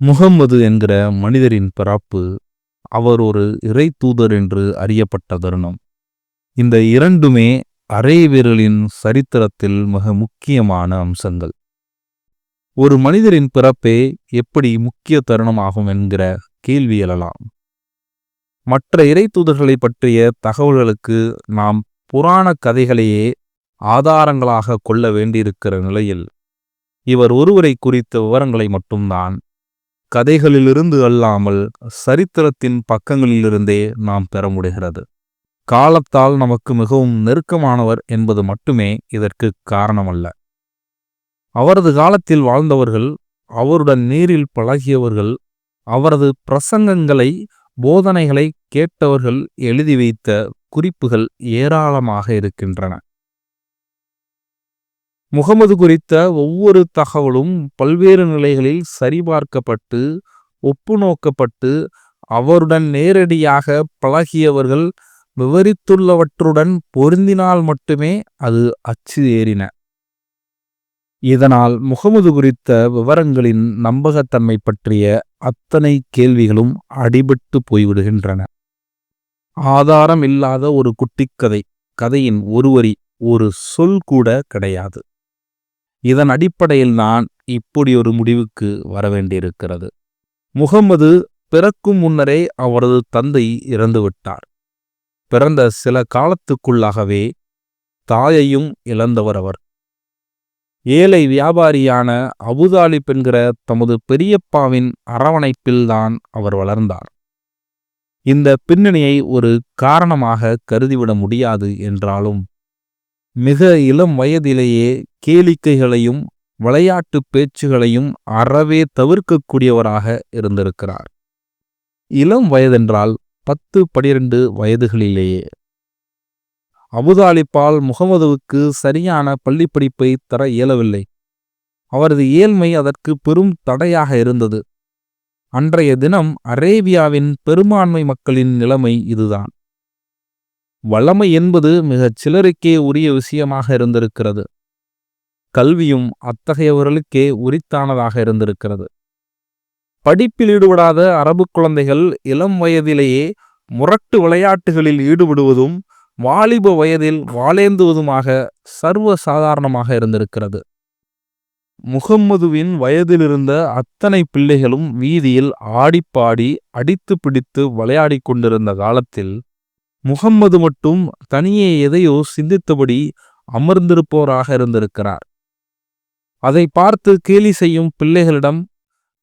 முகம்மது என்கிற மனிதரின் பிறப்பு, அவர் ஒரு இறை தூதர் என்று அறியப்பட்ட தருணம். இந்த இரண்டுமே அரேபியர்களின் சரித்திரத்தில் மிக முக்கியமான அம்சங்கள். ஒரு மனிதரின் பிறப்பே எப்படி முக்கிய தருணமாகும் என்கிற கேள்வி எழலாம். மற்ற இறை தூதர்களை பற்றிய தகவல்களுக்கு நாம் புராண கதைகளையே ஆதாரங்களாக கொள்ள வேண்டியிருக்கிற நிலையில், இவர் ஒருவரை குறித்த விவரங்களை மட்டும்தான் கதைகளிலிருந்து அல்லாமல் சரித்திரத்தின் பக்கங்களிலிருந்தே நாம் பெற முடிகிறது. காலத்தால் நமக்கு மிகவும் நெருக்கமானவர் என்பது மட்டுமே இதற்கு காரணமல்ல. அவரது காலத்தில் வாழ்ந்தவர்கள், அவருடன் நேரில் பழகியவர்கள், அவரது பிரசங்கங்களை, போதனைகளை கேட்டவர்கள் எழுதி வைத்த குறிப்புகள் ஏராளமாக இருக்கின்றன. முகமது குறித்த ஒவ்வொரு தகவலும் பல்வேறு நிலைகளில் சரிபார்க்கப்பட்டு, ஒப்பு நோக்கப்பட்டு, அவருடன் நேரடியாக பழகியவர்கள் விவரித்துள்ளவற்றுடன் பொருந்தினால் மட்டுமே அது அச்சு ஏறின. இதனால் முகமது குறித்த விவரங்களின் நம்பகத்தன்மை பற்றிய அத்தனை கேள்விகளும் அடிபட்டு போய்விடுகின்றன. ஆதாரம் இல்லாத ஒரு குட்டிக்கதை, கதையின் ஒரு வரி, ஒரு சொல் கூட கிடையாது. இதன் அடிப்படையில் நான் இப்படி ஒரு முடிவுக்கு வரவேண்டியிருக்கிறது. முகம்மது பிறக்கும் முன்னரே அவரது தந்தை இறந்துவிட்டார். பிறந்த சில காலத்துக்குள்ளாகவே தாயையும் இழந்தவர் அவர். ஏழை வியாபாரியான அபுதாலிப் என்கிற தமது பெரியப்பாவின் அரவணைப்பில்தான் அவர் வளர்ந்தார். இந்த பின்னணியை ஒரு காரணமாக கருதிவிட முடியாது என்றாலும், மிக இளம் வயதிலேயே கேளிக்கைகளையும் விளையாட்டு பேச்சுகளையும் அறவே தவிர்க்கக்கூடியவராக இருந்திருக்கிறார். இளம் வயதென்றால் 10-12 வயதுகளிலேயே. அபுதாலிப்பால் முகமதுவுக்கு சரியான பள்ளிப்படிப்பை தர இயலவில்லை. அவரது ஏழ்மை அதற்கு பெரும் தடையாக இருந்தது. அன்றைய தினம் அரேபியாவின் பெரும்பான்மை மக்களின் நிலைமை இதுதான். வளமை என்பது மிகச் சிலருக்கே உரிய விஷயமாக இருந்திருக்கிறது. கல்வியும் அத்தகையவர்களுக்கே உரித்தானதாக இருந்திருக்கிறது. படிப்பில் ஈடுபடாத அரபு குழந்தைகள் இளம் வயதிலேயே முரட்டு விளையாட்டுகளில் ஈடுபடுவதும் வாலிப வயதில் வாளேந்துவதுமாக சர்வ சாதாரணமாக இருந்திருக்கிறது. முகம்மதுவின் வயதிலிருந்த அத்தனை பிள்ளைகளும் வீதியில் ஆடிப்பாடி அடித்து பிடித்து விளையாடி கொண்டிருந்த காலத்தில், முகம்மது மட்டும் தனியே எதையோ சிந்தித்தபடி அமர்ந்திருப்பவராக இருந்திருக்கிறார். அதை பார்த்து கேலி செய்யும் பிள்ளைகளிடம்,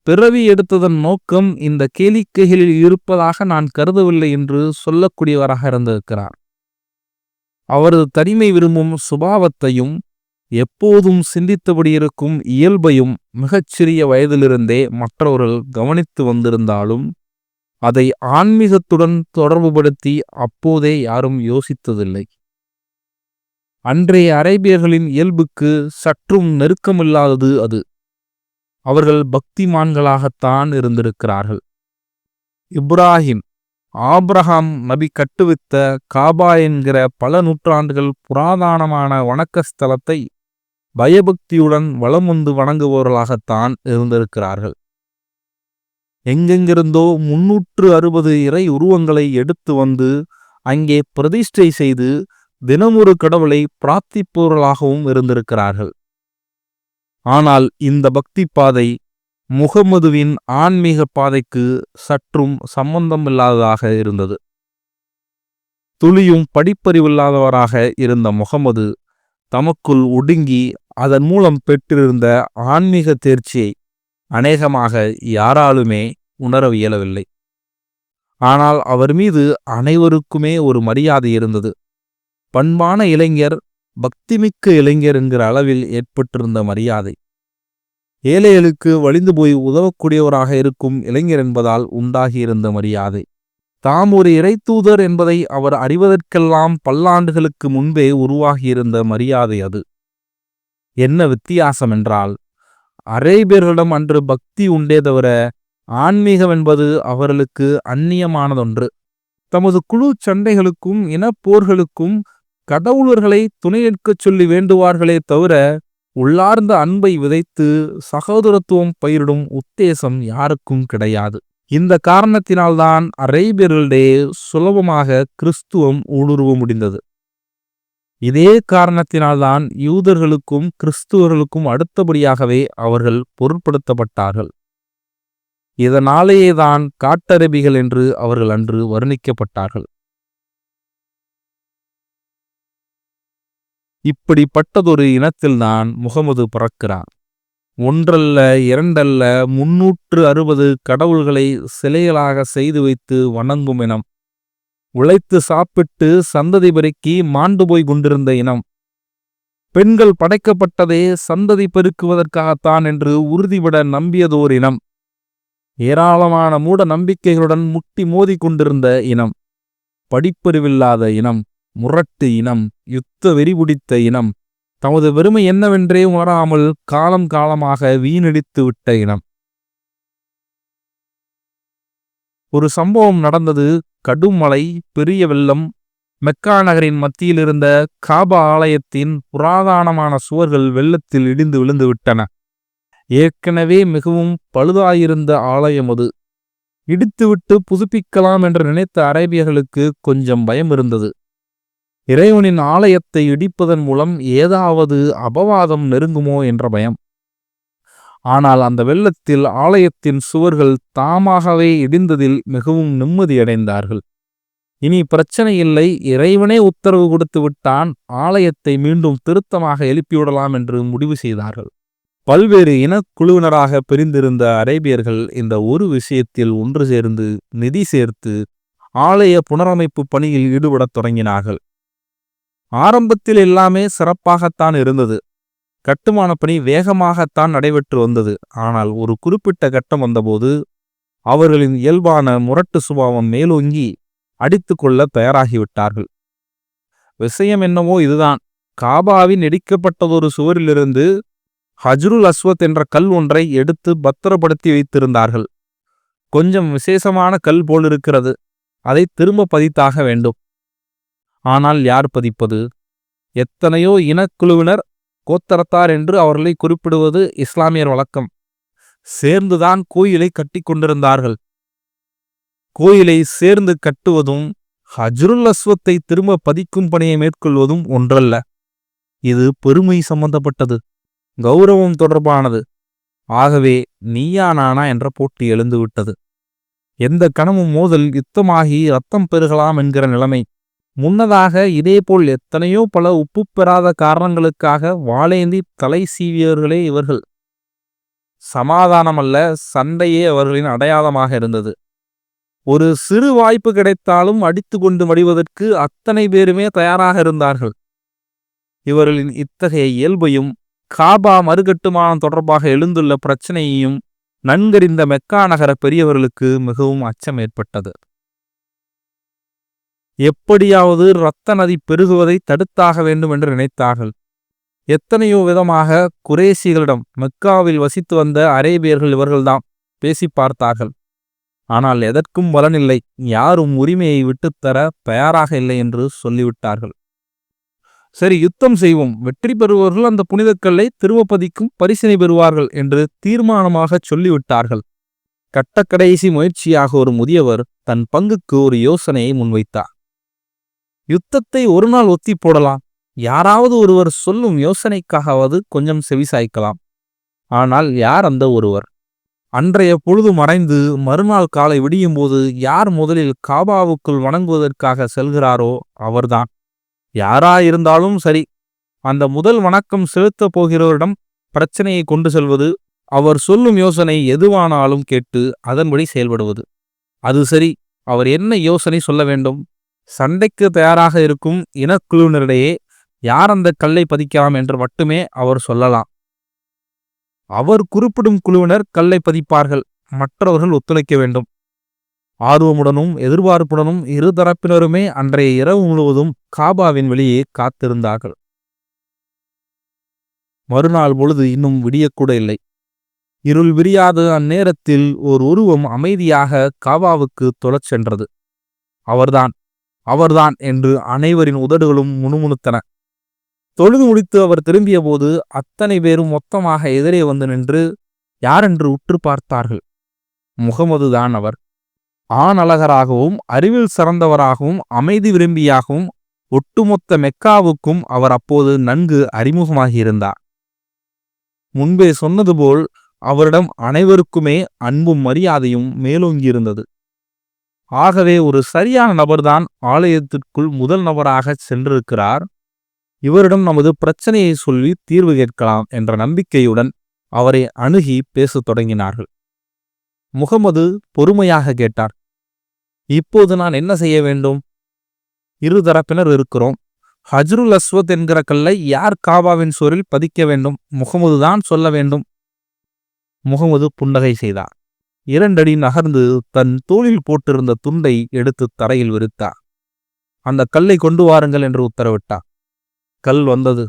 பிறவி எடுத்ததன் நோக்கம் இந்த கேளிக்கைகளில் இருப்பதாக நான் கருதவில்லை என்று சொல்லக்கூடியவராக இருந்திருக்கிறார். அவரது தனிமை விரும்பும் சுபாவத்தையும் எப்போதும் சிந்தித்தபடி இருக்கும் இயல்பையும் மிகச்சிறிய வயதிலிருந்தே மற்றவர்கள் கவனித்து வந்திருந்தாலும், அதை ஆன்மீகத்துடன் தொடர்புபடுத்தி அப்போதே யாரும் யோசித்ததில்லை. அன்றைய அரேபியர்களின் இயல்புக்கு சற்றும் நெருக்கமில்லாதது அது. அவர்கள் பக்திமான்களாகத்தான் இருந்திருக்கிறார்கள். இப்ராஹிம், ஆபிரகாம் நபி கட்டுவித்த காபா என்கிற பல நூற்றாண்டுகள் புராதனமான வணக்க ஸ்தலத்தை பயபக்தியுடன் வலம் வந்து வணங்குபவர்களாகத்தான் இருந்திருக்கிறார்கள். எங்கெங்கிருந்தோ 360 இறை உருவங்களை எடுத்து வந்து அங்கே பிரதிஷ்டை செய்து தினமொரு கடவுளை பிரார்த்திப்பவர்களாகவும் இருந்திருக்கிறார்கள். ஆனால் இந்த பக்தி பாதை முகம்மதுவின் ஆன்மீக பாதைக்கு சற்றும் சம்பந்தமில்லாததாக இருந்தது. துளியும் படிப்பறிவில்லாதவராக இருந்த முகம்மது தமக்குள் ஒடுங்கி அதன் மூலம் பெற்றிருந்த ஆன்மீக தேர்ச்சியை அநேகமாக யாராலுமே உணர இயலவில்லை. ஆனால் அவர் மீது அனைவருக்குமே ஒரு மரியாதை இருந்தது. பண்பான இளைஞர், பக்திமிக்க இளைஞர் என்கிற அளவில் ஏற்பட்டிருந்த மரியாதை, ஏழைகளுக்கு வலிந்து போய் உதவக்கூடியவராக இருக்கும் இளைஞர் என்பதால் உண்டாகியிருந்த மரியாதை, தாம் ஒரு இறைத்தூதர் என்பதை அவர் அறிவதற்கெல்லாம் பல்லாண்டுகளுக்கு முன்பே உருவாகியிருந்த மரியாதை அது. என்ன வித்தியாசம் என்றால், அரேபியர்களிடம் அன்று பக்தி உண்டே தவிர ஆன்மீகம் என்பது அவர்களுக்கு அந்நியமானதொன்று. தமது குழு சண்டைகளுக்கும் இனப்போர்களுக்கும் கடவுளர்களை துணை நிற்கச் சொல்லி வேண்டுவார்களே தவிர உள்ளார்ந்த அன்பை விதைத்து சகோதரத்துவம் பயிரிடும் உத்தேசம் யாருக்கும் கிடையாது. இந்த காரணத்தினால்தான் அரேபியர்களிடையே சுலபமாக கிறிஸ்துவம் ஊடுருவ முடிந்தது. இதே காரணத்தினால்தான் யூதர்களுக்கும் கிறிஸ்துவர்களுக்கும் அடுத்தபடியாகவே அவர்கள் பொருட்படுத்தப்பட்டார்கள். இதனாலேயேதான் காட்டரபிகள் என்று அவர்கள் அன்று வர்ணிக்கப்பட்டார்கள். இப்படிப்பட்டதொரு இனத்தில்தான் முகமது பிறக்கிறார். ஒன்றல்ல, இரண்டல்ல, 360 கடவுள்களை சிலைகளாக செய்து வைத்து வணங்கும் இனம். உழைத்து சாப்பிட்டு சந்ததி பெருக்கி மாண்டு போய் கொண்டிருந்த இனம். பெண்கள் படைக்கப்பட்டதே சந்ததி பெருக்குவதற்காகத்தான் என்று உறுதிபட நம்பியதோர் இனம். ஏராளமான மூட நம்பிக்கைகளுடன் முட்டி மோதி கொண்டிருந்த இனம். படிப்பறிவில்லாத இனம், முரட்டு இனம், யுத்த வெறி பிடித்த இனம், தமது வெறுமை என்னவென்றே உணராமல் காலம் காலமாக வீணடித்து விட்ட இனம். ஒரு சம்பவம் நடந்தது. கடும் மழை, பெரிய வெள்ளம். மெக்கா நகரின் மத்தியில் இருந்த காபா ஆலயத்தின் புராதனமான சுவர்கள் வெள்ளத்தில் இடிந்து விழுந்து விட்டன. ஏற்கனவே மிகவும் பழுதாயிருந்த ஆலயம் அது. இடித்துவிட்டு புதுப்பிக்கலாம் என்று நினைத்த அரேபியர்களுக்கு கொஞ்சம் பயம் இருந்தது. இறைவனின் ஆலயத்தை இடிப்பதன் மூலம் ஏதாவது அபவாதம் நெருங்குமோ என்ற பயம். ஆனால் அந்த வெள்ளத்தில் ஆலயத்தின் சுவர்கள் தாமாகவே இடிந்ததில் மிகவும் நிம்மதியடைந்தார்கள். இனி பிரச்சனை இல்லை, இறைவனே உத்தரவு கொடுத்து விட்டான், ஆலயத்தை மீண்டும் திருத்தமாக எழுப்பிவிடலாம் என்று முடிவு செய்தார்கள். பல்வேறு இனக்குழுவினராக பிரிந்திருந்த அரேபியர்கள் இந்த ஒரு விஷயத்தில் ஒன்று சேர்ந்து நிதி சேர்த்து ஆலய புனரமைப்பு பணியில் ஈடுபடத் தொடங்கினார்கள். ஆரம்பத்தில் எல்லாமே சிறப்பாகத்தான் இருந்தது. கட்டுமான பணி வேகமாகத்தான் நடைபெற்று வந்தது. ஆனால் ஒரு குறிப்பிட்ட கட்டம் வந்தபோது அவர்களின் இயல்பான முரட்டு சுபாவம் மேலோங்கி அடித்து கொள்ள தயாராகிவிட்டார்கள். விஷயம் என்னவோ இதுதான். காபாவின் இடிக்கப்பட்டதொரு சுவரிலிருந்து ஹஜ்ருல் அஸ்வத் என்ற கல் ஒன்றை எடுத்து பத்திரப்படுத்தி வைத்திருந்தார்கள். கொஞ்சம் விசேஷமான கல் போலிருக்கிறது, அதை திரும்ப பதித்தாக வேண்டும். ஆனால் யார் பதிப்பது? எத்தனையோ இனக்குழுவினர், கோத்தரத்தார் என்று அவர்களை குறிப்பிடுவது இஸ்லாமியர் வழக்கம். சேர்ந்துதான் கோயிலை கட்டி கொண்டிருந்தார்கள். கோயிலை சேர்ந்து கட்டுவதும் ஹஜ்ருல் அஸ்வத்தை திரும்ப பதிக்கும் பணியை மேற்கொள்வதும் ஒன்றல்ல. இது பெருமை சம்பந்தப்பட்டது, கௌரவம் தொடர்பானது. ஆகவே நீயா நானா என்ற போட்டி எழுந்துவிட்டது. எந்த கணமும் மோதல் யுத்தமாகி ரத்தம் பெருகலாம் என்கிற நிலைமை. முன்னதாக இதேபோல் எத்தனையோ பல உப்பு பெறாத காரணங்களுக்காக வாளேந்தி தலை சீவியவர்களே இவர்கள். சமாதானமல்ல, சண்டையே அவர்களின் அடையாளமாக இருந்தது. ஒரு சிறு வாய்ப்பு கிடைத்தாலும் அடித்து கொண்டு மடிவதற்கு அத்தனை பேருமே தயாராக இருந்தார்கள். இவர்களின் இத்தகைய இயல்பையும் காபா மறுகட்டுமானம் தொடர்பாக எழுந்துள்ள பிரச்சனையையும் நன்கறிந்த மெக்கா நகர பெரியவர்களுக்கு மிகவும் அச்சம் ஏற்பட்டது. எப்படியாவது இரத்த நதி பெருகுவதை தடுத்தாக வேண்டும் என்று நினைத்தார்கள். எத்தனையோ விதமாக குரேஷிகளிடம், மெக்காவில் வசித்து வந்த அரேபியர்கள் இவர்கள்தான், பேசி பார்த்தார்கள். ஆனால் எதற்கும் பலனில்லை. யாரும் உரிமையை விட்டுத்தர தயாராக இல்லை என்று சொல்லிவிட்டார்கள். சரி, யுத்தம் செய்வோம், வெற்றி பெறுபவர்கள் அந்த புனிதக்கல்லை திருவப்பதிக்கும் பரிசினை பெறுவார்கள் என்று தீர்மானமாக சொல்லிவிட்டார்கள். கட்டக்கடைசி முயற்சியாக ஒரு முதியவர் தன் பங்குக்கு ஒரு யோசனையை முன்வைத்தார். யுத்தத்தை ஒரு நாள் ஒத்தி போடலாம், யாராவது ஒருவர் சொல்லும் யோசனைக்காகவது கொஞ்சம் செவிசாய்க்கலாம். ஆனால் யார் அந்த ஒருவர்? அன்றைய பொழுது மறைந்து மறுநாள் காலை விடியும் போது யார் முதலில் காபாவுக்குள் வணங்குவதற்காக செல்கிறாரோ அவர்தான். யாராயிருந்தாலும் சரி, அந்த முதல் வணக்கம் செலுத்தப் போகிறவரிடம் பிரச்சனையை கொண்டு செல்வது, அவர் சொல்லும் யோசனை எதுவானாலும் கேட்டு அதன்படி செயல்படுவது. அது சரி, அவர் என்ன யோசனை சொல்ல வேண்டும்? சண்டைக்கு தயாராக இருக்கும் இனக்குழுவினரிடையே யார் அந்த கல்லை பதிக்கலாம் என்று மட்டுமே அவர் சொல்லலாம். அவர் குறிப்பிடும் குழுவினர் கல்லை பதிப்பார்கள், மற்றவர்கள் ஒத்துழைக்க வேண்டும். ஆர்வமுடனும் எதிர்பார்ப்புடனும் இரு தரப்பினருமே அன்றைய இரவு முழுவதும் காபாவின் வெளியே காத்திருந்தார்கள். மறுநாள் பொழுது இன்னும் விடியக்கூட இல்லை. இருள் விரியாத அந்நேரத்தில் ஓர் உருவம் அமைதியாக காபாவுக்கு தொழச் சென்றது. அவர்தான், அவர்தான் என்று அனைவரின் உதடுகளும் முணுமுணுத்தன. தொழுது முடித்து அவர் திரும்பிய போது அத்தனை பேரும் மொத்தமாக எதிரே வந்து நின்று யாரென்று உற்று பார்த்தார்கள். முகமது தான் அவர். ஆணழகராகவும் அறிவில் சிறந்தவராகவும் அமைதி விரும்பியாகவும் ஒட்டுமொத்த மெக்காவுக்கும் அவர் அப்போது நன்கு அறிமுகமாகியிருந்தார். முன்பே சொன்னது போல் அவரிடம் அனைவருக்குமே அன்பும் மரியாதையும் மேலோங்கியிருந்தது. ஆகவே ஒரு சரியான நபர்தான் ஆலயத்திற்குள் முதல் நபராக சென்றிருக்கிறார். இவரிடம் நமது பிரச்சனையை சொல்லி தீர்வு கேட்கலாம் என்ற நம்பிக்கையுடன் அவரை அணுகி பேசத் தொடங்கினார்கள். முகமது பொறுமையாக கேட்டார். இப்போது நான் என்ன செய்ய வேண்டும்? இருதரப்பினர் இருக்கிறோம். ஹஜ்ருல் அஸ்வத் என்கிற கல்லை யார் காபாவின் சுவரில் பதிக்க வேண்டும்? முகமது தான் சொல்ல வேண்டும். முகமது புன்னகை செய்தார். 2 அடி நகர்ந்து தன் தோளில் போட்டிருந்த துண்டை எடுத்து தரையில் விரித்தார். அந்த கல்லை கொண்டு வாருங்கள் என்று உத்தரவிட்டார். கல் வந்தது.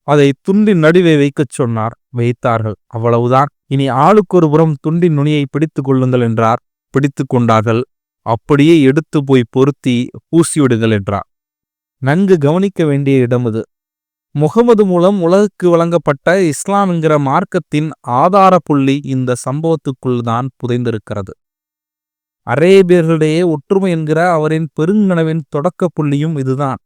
அதை துண்டின் நடுவே வைக்கச் சொன்னார். வைத்தார்கள். அவ்வளவுதான். இனி ஆளுக்கொரு புறம் துண்டின் நுனியை பிடித்துக் கொள்ளுங்கள் என்றார். பிடித்து கொண்டார்கள். அப்படியே எடுத்து போய் பொருத்தி பூசிவிடுங்கள் என்றார். நன்கு கவனிக்க வேண்டிய இடம் இது. முகமது மூலம் உலகுக்கு வழங்கப்பட்ட இஸ்லாம் என்கிற மார்க்கத்தின் ஆதார புள்ளி இந்த சம்பவத்துக்குள் தான் புதைந்திருக்கிறது. அரேபியர்களிடையே ஒற்றுமை என்கிற அவரின் பெருங்கனவின் தொடக்க புள்ளியும் இதுதான்.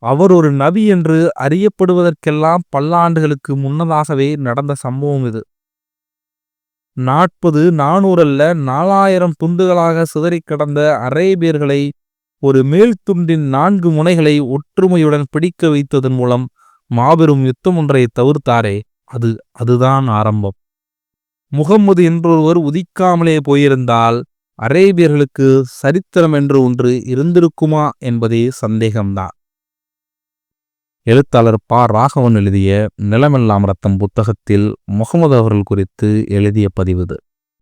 அவர் ஒரு நபி என்று அறியப்படுவதற்கெல்லாம் பல்லாண்டுகளுக்கு முன்னதாகவே நடந்த சம்பவம் இது. 40, 400 அல்ல 4000 துண்டுகளாக சிதறிக் கிடந்த அரேபியர்களை ஒரு மேல் துண்டின் 4 முனைகளை ஒற்றுமையுடன் பிடிக்க வைத்ததன் மூலம் மாபெரும் யுத்தம் ஒன்றை தவிர்த்தாரே, அதுதான் ஆரம்பம். முகம்மது என்றொருவர் உதிக்காமலே போயிருந்தால் அரேபியர்களுக்கு சரித்திரம் என்று ஒன்று இருந்திருக்குமா என்பதே சந்தேகம்தான். எழுத்தாளர் ப. ராகவன் எழுதிய நிலமெல்லாம் ரத்தம் புத்தகத்தில் முகமது அவர்கள் குறித்து எழுதிய பதிவு இது.